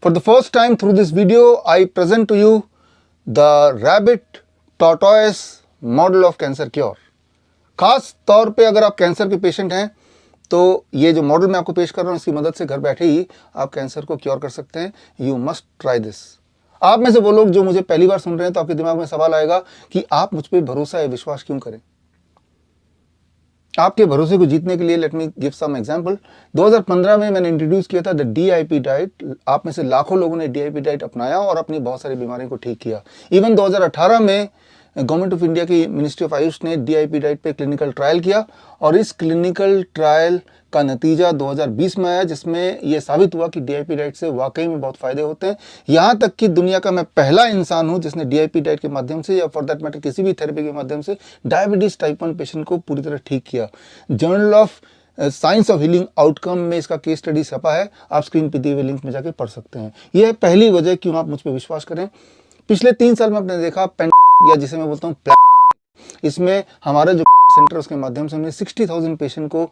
For the first time through this video, I present to you the rabbit tortoise model of cancer cure. खास तौर पे अगर आप cancer के patient हैं तो ये जो मॉडल मैं आपको पेश कर रहा हूँ इसकी मदद से घर बैठे ही आप कैंसर को क्योर कर सकते हैं. You must try this. आप में से वो लोग जो मुझे पहली बार सुन रहे हैं तो आपके दिमाग में सवाल आएगा कि आप मुझ पर भरोसा या विश्वास क्यों करें. आपके भरोसे को जीतने के लिए let me give some example. 2015 में मैंने इंट्रोड्यूस किया था द DIP डाइट. आप में से लाखों लोगों ने DIP डाइट अपनाया और अपनी बहुत सारी बीमारियों को ठीक किया. इवन 2018 में गवर्नमेंट ऑफ इंडिया की मिनिस्ट्री ऑफ आयुष ने DIP डाइट पे क्लिनिकल ट्रायल किया और इस क्लिनिकल ट्रायल का नतीजा 2020 में आया जिसमें यह साबित हुआ कि DIP डाइट से वाकई में बहुत फायदे होते हैं. यहाँ तक कि दुनिया का मैं पहला इंसान हूँ जिसने DIP डाइट के माध्यम से या फॉर दैट मैटर किसी भी थेरेपी के माध्यम से डायबिटीज टाइप 1 पेशेंट को पूरी तरह ठीक किया. Journal of science of healing outcome में इसका केस स्टडी छपा है. आप स्क्रीन पर दिए हुए लिंक में जाकर पढ़ सकते हैं. यह पहली वजह क्यों आप मुझ पर विश्वास करें. पिछले 3 साल में आपने देखा या जिसे मैं बोलता हूँ इसमें हमारा जो सेंटर उसके माध्यम से हमने 60,000 पेशेंट को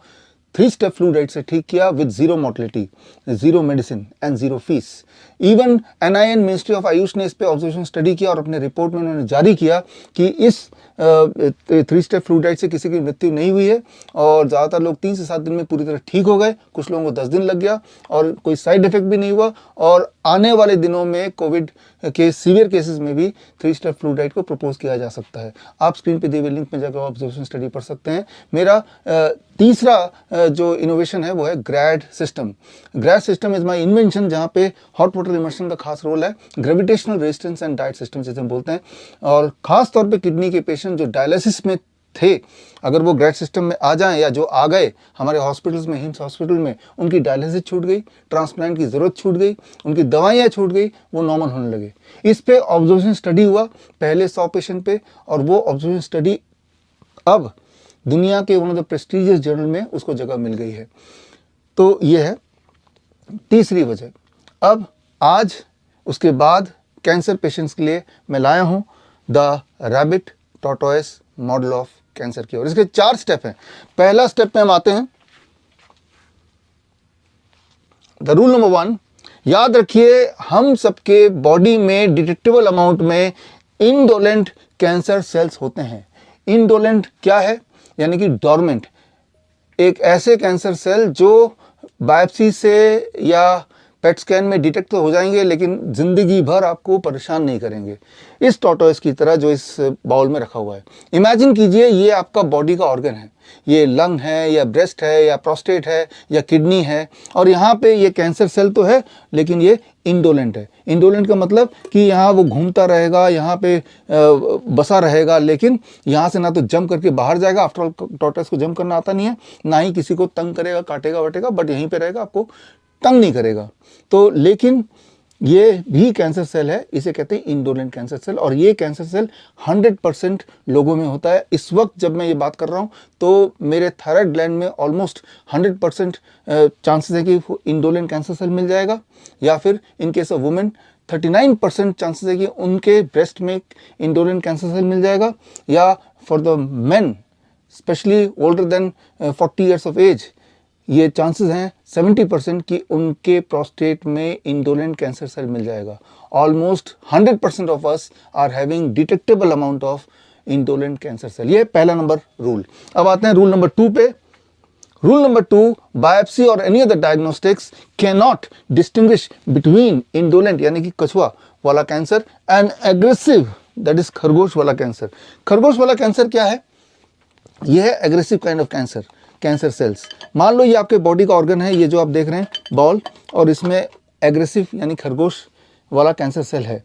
3 स्टेप फ्लू डाइट से ठीक किया with zero mortality, zero medicine and zero fees. Even NIN ministry of Ayush ने इस पे ऑब्जर्वेशन स्टडी किया और अपने रिपोर्ट में उन्होंने जारी किया कि इस 3 स्टेप फ्लू डाइट से किसी की मृत्यु नहीं हुई है और ज़्यादातर लोग 3 से 7 दिन में पूरी तरह ठीक हो गए. कुछ लोगों को 10 दिन लग गया और कोई साइड इफेक्ट भी नहीं हुआ. और आने वाले दिनों में कोविड के सीवियर केसेस में भी 3 स्टेप फ्लू डाइट को प्रपोज किया जा सकता है. आप स्क्रीन पे दिए हुए लिंक में जाकर ऑब्जर्वेशन स्टडी पढ़ सकते हैं. मेरा तीसरा जो इनोवेशन है वो है grad system. Grad system is my invention जहाँ पे हॉट वाटर इमर्शन का खास रोल है. Gravitational resistance and diet system जैसे हम बोलते हैं. और खास तौर पे किडनी के पेशेंट जो डायलिसिस में थे अगर वो ग्रैड सिस्टम में आ जाएं या जो आ गए हमारे हॉस्पिटल्स में, हिम्स हॉस्पिटल में, उनकी डायलिसिस छूट गई, ट्रांसप्लांट की ज़रूरत छूट गई, उनकी दवाइयाँ छूट गई, वो नॉर्मल होने लगे. इस पे ऑब्जर्वेशन स्टडी हुआ पहले 100 पेशेंट पे और वो ऑब्जर्वेशन स्टडी अब दुनिया के one of the prestigious journal में उसको जगह मिल गई है. तो ये है तीसरी वजह. अब आज उसके बाद कैंसर पेशेंट्स के लिए मैं लाया हूँ the rabbit tortoise model of cancer cure. इसके 4 स्टेप हैं. पहला स्टेप पे हम आते हैं द रूल नंबर 1. याद रखिए हम सबके बॉडी में डिटेक्टेबल अमाउंट में इंडोलेंट कैंसर सेल्स होते हैं. इंडोलेंट क्या है? यानी कि डॉर्मेंट. एक ऐसे कैंसर सेल जो बायोप्सी से या पेट स्कैन में डिटेक्ट तो हो जाएंगे लेकिन जिंदगी भर आपको परेशान नहीं करेंगे. इस टॉर्टोइस की तरह जो इस बाउल में रखा हुआ है. इमेजिन कीजिए ये आपका बॉडी का ऑर्गन है. ये लंग है या ब्रेस्ट है या प्रोस्टेट है या किडनी है और यहाँ पे ये कैंसर सेल तो है लेकिन ये इंडोलेंट है. इंडोलेंट का मतलब कि यहाँ वो घूमता रहेगा, यहाँ पे बसा रहेगा लेकिन यहाँ से ना तो जंप करके बाहर जाएगा. आफ्टर ऑल टॉर्टोइस को जंप करना आता नहीं है, ना ही किसी को तंग करेगा, काटेगा वटेगा, बट यहीं पे रहेगा, आपको तंग नहीं करेगा. तो लेकिन ये भी कैंसर सेल है. इसे कहते हैं इंडोलेंट कैंसर सेल और ये कैंसर सेल 100% लोगों में होता है. इस वक्त जब मैं ये बात कर रहा हूँ तो मेरे थायराइड ग्लैंड में ऑलमोस्ट 100% चांसेस है कि इंडोलेंट कैंसर सेल मिल जाएगा या फिर in case of women 39% chances है कि उनके ब्रेस्ट में इंडोलेंट कैंसर सेल मिल जाएगा या for the men specially older then 40 years of age ये चांसेस हैं 70% कि उनके प्रोस्टेट में इंडोलेंट कैंसर सेल मिल जाएगा. Almost 100% of us are having detectable amount of indolent cancer cell. ये पहला नंबर रूल. अब आते हैं रूल नंबर 2 पे. रूल नंबर 2, बायोप्सी और any other diagnostics can not distinguish between indolent यानी कि कछुआ वाला cancer and aggressive that is खरगोश वाला कैंसर. खरगोश वाला कैंसर क्या है? यह है aggressive kind of cancer cells. मान लो ये आपके बॉडी का ऑर्गन है, ये जो आप देख रहे हैं बॉल, और इसमें एग्रेसिव यानी खरगोश वाला कैंसर सेल है.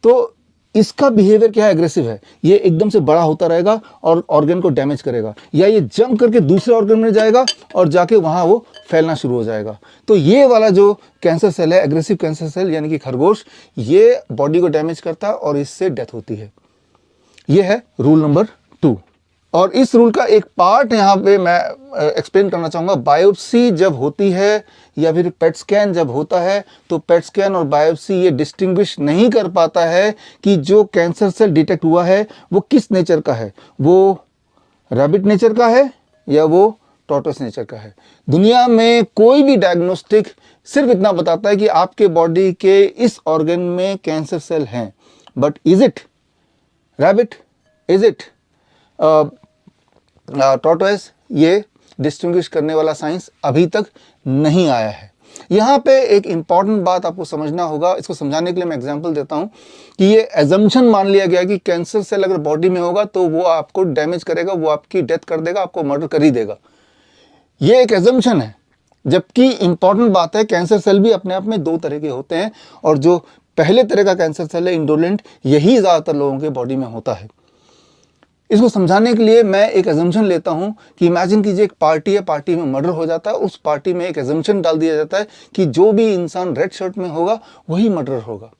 तो इसका बिहेवियर क्या है? एग्रेसिव है. ये एकदम से बड़ा होता रहेगा और ऑर्गन को डैमेज करेगा या ये जंप करके दूसरे ऑर्गन में जाएगा और जाके वहाँ वो फैलना शुरू हो जाएगा. तो ये वाला जो कैंसर सेल है एग्रेसिव कैंसर सेल यानी कि खरगोश, ये बॉडी को डैमेज करता है और इससे डेथ होती है. ये है रूल नंबर 2. और इस रूल का एक पार्ट यहाँ पे मैं एक्सप्लेन करना चाहूँगा. बायोप्सी जब होती है या फिर पेट स्कैन जब होता है तो पेट स्कैन और बायोप्सी ये डिस्टिंग्विश नहीं कर पाता है कि जो कैंसर सेल डिटेक्ट हुआ है वो किस नेचर का है. वो रैबिट नेचर का है या वो टॉर्टोइस नेचर का है। दुनिया में कोई भी डायग्नोस्टिक सिर्फ इतना बताता है कि आपके बॉडी के इस ऑर्गन में कैंसर सेल हैं, but is it rabbit, is it tortoise, ये डिस्टिंग्विश करने वाला साइंस अभी तक नहीं आया है। यहाँ पे एक इंपॉर्टेंट बात आपको समझना होगा, इसको समझाने के लिए मैं एग्जांपल देता हूँ कि ये एजम्पशन मान लिया गया कि कैंसर सेल अगर बॉडी में होगा तो वो आपको डैमेज करेगा, वो आपकी डेथ कर देगा, आपको मर्डर कर ही देगा। ये एक एजम्पशन है, जबकि इंपॉर्टेंट बात है कैंसर सेल भी अपने आप में दो तरह के होते हैं, और जो पहले तरह का कैंसर सेल है इंडोलेंट, यही ज़्यादातर लोगों के बॉडी में होता है। इसको समझाने के लिए मैं एक एजम्पशन लेता हूं कि इमेजिन कीजिए एक पार्टी है, पार्टी में मर्डर हो जाता है, उस पार्टी में एक एजम्पशन डाल दिया जाता है कि जो भी इंसान रेड शर्ट में होगा वही मर्डर होगा।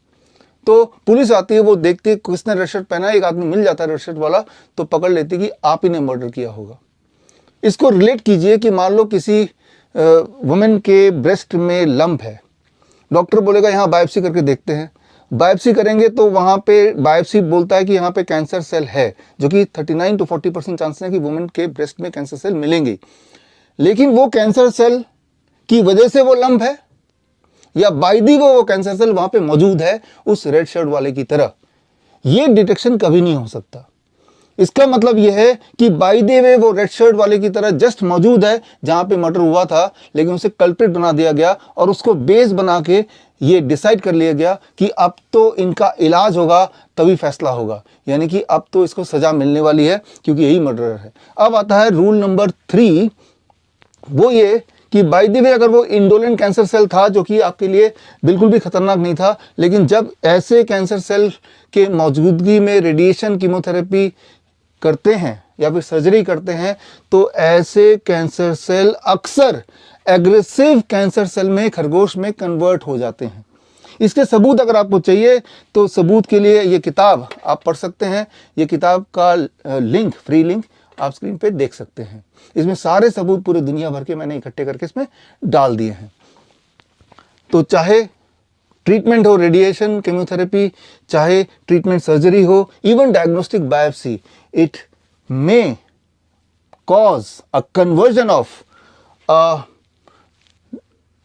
तो पुलिस आती है, वो देखती है किसने रेड शर्ट पहना है, एक आदमी मिल जाता है रेड शर्ट वाला, तो पकड़ लेती है कि आप ही ने मर्डर किया होगा। इसको रिलेट कीजिए कि मान लो किसी वुमेन के ब्रेस्ट में लंप है, डॉक्टर बोलेगा यहाँ बायोप्सी करके देखते हैं, बायोप्सी करेंगे तो वहाँ पे बायोप्सी बोलता है कि यहाँ पे कैंसर सेल है, जो कि 39 to 40% चांसेस है कि वुमेन के ब्रेस्ट में कैंसर सेल मिलेंगे। लेकिन वो कैंसर सेल की वजह से वो लंप है, या बाय दी वो कैंसर सेल वहाँ पे मौजूद है उस रेड शर्ट वाले की तरह, ये डिटेक्शन कभी नहीं हो सकता। इसका मतलब यह है कि बाय द वे वो रेड शर्ट वाले की तरह जस्ट मौजूद है जहां पे मर्डर हुआ था, लेकिन उसे कल्प्रिट बना दिया गया और उसको बेस बना के ये डिसाइड कर लिया गया कि अब तो इनका इलाज होगा तभी फैसला होगा, यानी कि अब तो इसको सजा मिलने वाली है क्योंकि यही मर्डरर है। अब आता है रूल नंबर 3, वो ये कि बाय द वे अगर वो इंडोलेंट कैंसर सेल था जो कि आपके लिए बिल्कुल भी खतरनाक नहीं था, लेकिन जब ऐसे कैंसर सेल के मौजूदगी में रेडिएशन कीमोथेरेपी करते हैं या फिर सर्जरी करते हैं तो ऐसे कैंसर सेल अक्सर एग्रेसिव कैंसर सेल में, खरगोश में कन्वर्ट हो जाते हैं। इसके सबूत अगर आपको चाहिए तो सबूत के लिए ये किताब आप पढ़ सकते हैं। ये किताब का लिंक, फ्री लिंक आप स्क्रीन पे देख सकते हैं। इसमें सारे सबूत पूरी दुनिया भर के मैंने इकट्ठे करके इसमें डाल दिए हैं। तो चाहे ट्रीटमेंट हो रेडिएशन केमोथेरेपी, चाहे ट्रीटमेंट सर्जरी हो, even diagnostic biopsy, it may cause a conversion of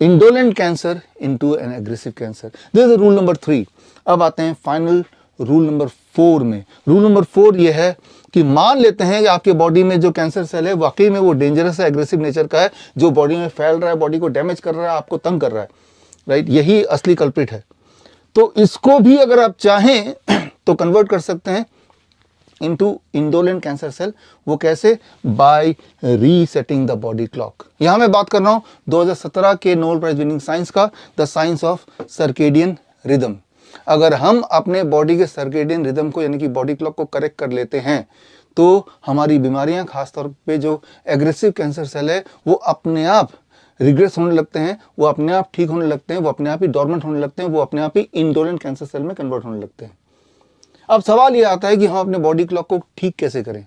indolent cancer into an aggressive cancer. This is rule number 3. अब आते हैं फाइनल रूल नंबर 4 में। रूल नंबर 4 ये है कि मान लेते हैं कि आपके बॉडी में जो कैंसर सेल है वाकई में वो डेंजरस है, एग्रेसिव नेचर का है, जो बॉडी में फैल रहा है, बॉडी को डैमेज कर रहा है, आपको तंग कर रहा है, राइट, यही असली कल्प्रिट है। तो इसको भी अगर आप चाहें तो कन्वर्ट कर सकते हैं इनटू इंडोलेंट कैंसर सेल। वो कैसे? By resetting the body clock. यहां मैं बात कर रहा हूं 2017 के नोबेल प्राइज विनिंग साइंस का, the science of circadian rhythm. अगर हम अपने बॉडी के सर्केडियन रिदम को यानी कि बॉडी क्लॉक को करेक्ट कर लेते हैं तो हमारी बीमारियां, खासतौर पे जो एग्रेसिव कैंसर सेल है, वो अपने आप रिग्रेस होने लगते हैं, वो अपने आप ठीक होने लगते हैं, वो अपने आप ही डोरमेंट होने लगते हैं, वो अपने आप ही इंडोलेंट कैंसर सेल में कन्वर्ट होने लगते हैं। अब सवाल ये आता है कि हम अपने बॉडी क्लॉक को ठीक कैसे करें।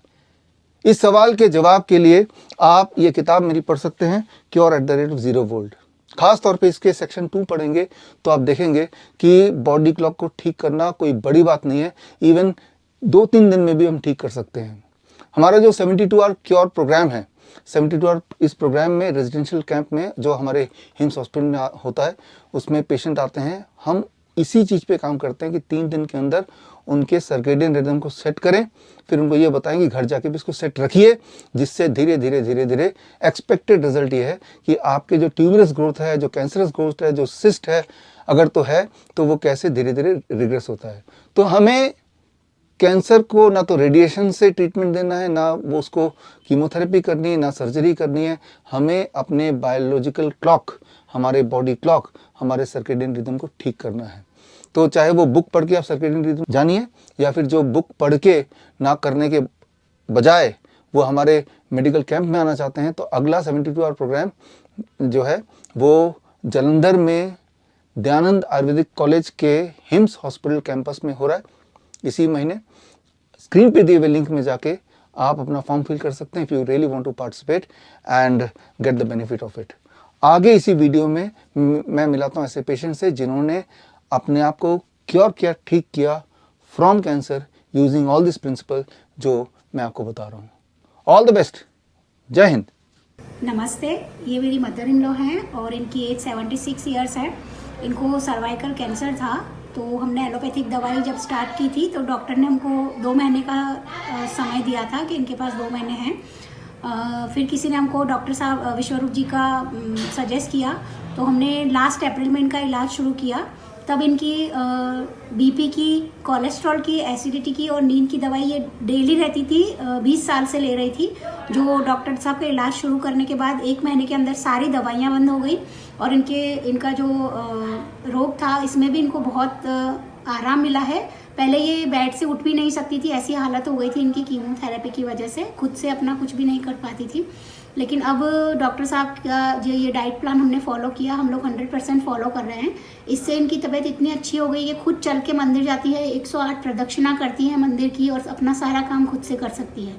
इस सवाल के जवाब के लिए आप ये किताब मेरी पढ़ सकते हैं, cure at the rate of 0 volt. खास तौर पे इसके सेक्शन 2 पढ़ेंगे तो आप देखेंगे कि बॉडी क्लॉक को ठीक करना कोई बड़ी बात नहीं है, इवन 2-3 दिन में भी हम ठीक कर सकते हैं। हमारा जो 72 आवर क्योर प्रोग्राम है, 72 आवर, इस प्रोग्राम में रेजिडेंशियल कैंप में जो हमारे हिम्स हॉस्पिटल में होता है, उसमें पेशेंट आते हैं, हम इसी चीज़ पे काम करते हैं कि 3 दिन के अंदर उनके सर्केडियन रिदम को सेट करें, फिर उनको ये बताएं कि घर जाके भी इसको सेट रखिए, जिससे धीरे धीरे एक्सपेक्टेड रिजल्ट ये है कि आपके जो ट्यूमरस ग्रोथ है, जो कैंसरस ग्रोथ है, जो सिस्ट है अगर तो है, तो वो कैसे धीरे धीरे रिग्रेस होता है। तो हमें कैंसर को ना तो रेडिएशन से ट्रीटमेंट देना है, ना वो उसको कीमोथेरेपी करनी है, ना सर्जरी करनी है। हमें अपने बायोलॉजिकल क्लॉक, हमारे बॉडी क्लॉक, हमारे सर्केडियन रिदम को ठीक करना है। तो चाहे वो बुक पढ़ के आप सर्केडियन रिदम जानिए, या फिर जो बुक पढ़ के ना करने के बजाय वो हमारे मेडिकल कैंप में आना चाहते हैं, तो अगला 72 आवर प्रोग्राम जो है वो जालंधर में दयानंद आयुर्वेदिक कॉलेज के हिम्स हॉस्पिटल कैंपस में हो रहा है इसी महीने। स्क्रीन पे दिए हुए लिंक में जाके आप अपना फॉर्म फिल कर सकते हैं if you really want to participate and get the benefit of it. आगे इसी वीडियो में मैं मिलाता हूँ ऐसे पेशेंट से जिन्होंने अपने आप को क्योर किया, ठीक किया from cancer using all this principle जो मैं आपको बता रहा हूँ। All the best. जय हिंद। नमस्ते, ये मेरी मदर इन लॉ हैं और इनकी एज 76 ईयर्स है। इनको सर्वाइकल कैंसर था, तो हमने एलोपैथिक दवाई जब स्टार्ट की थी तो डॉक्टर ने हमको 2 महीने का समय दिया था कि इनके पास 2 महीने हैं। फिर किसी ने हमको डॉक्टर साहब विश्वरूप जी का सजेस्ट किया, तो हमने लास्ट अप्रैल में इनका इलाज शुरू किया। तब इनकी बीपी की, कोलेस्ट्रॉल की, एसिडिटी की और नींद की दवाई ये डेली रहती थी, 20 साल से ले रही थी। जो डॉक्टर साहब का इलाज शुरू करने के बाद 1 महीने के अंदर सारी दवाइयाँ बंद हो गई और इनका जो रोग था इसमें भी इनको बहुत आराम मिला है। पहले ये बेड से उठ भी नहीं सकती थी, ऐसी हालत हो गई थी इनकी कीमोथेरेपी की वजह से, खुद से अपना कुछ भी नहीं कर पाती थी। लेकिन अब डॉक्टर साहब का जो ये डाइट प्लान हमने फॉलो किया, हम लोग 100% फॉलो कर रहे हैं। इससे इनकी तबीयत इतनी अच्छी हो गई कि खुद चल के मंदिर जाती है, 108 प्रदक्षिणा करती है मंदिर की और अपना सारा काम खुद से कर सकती है।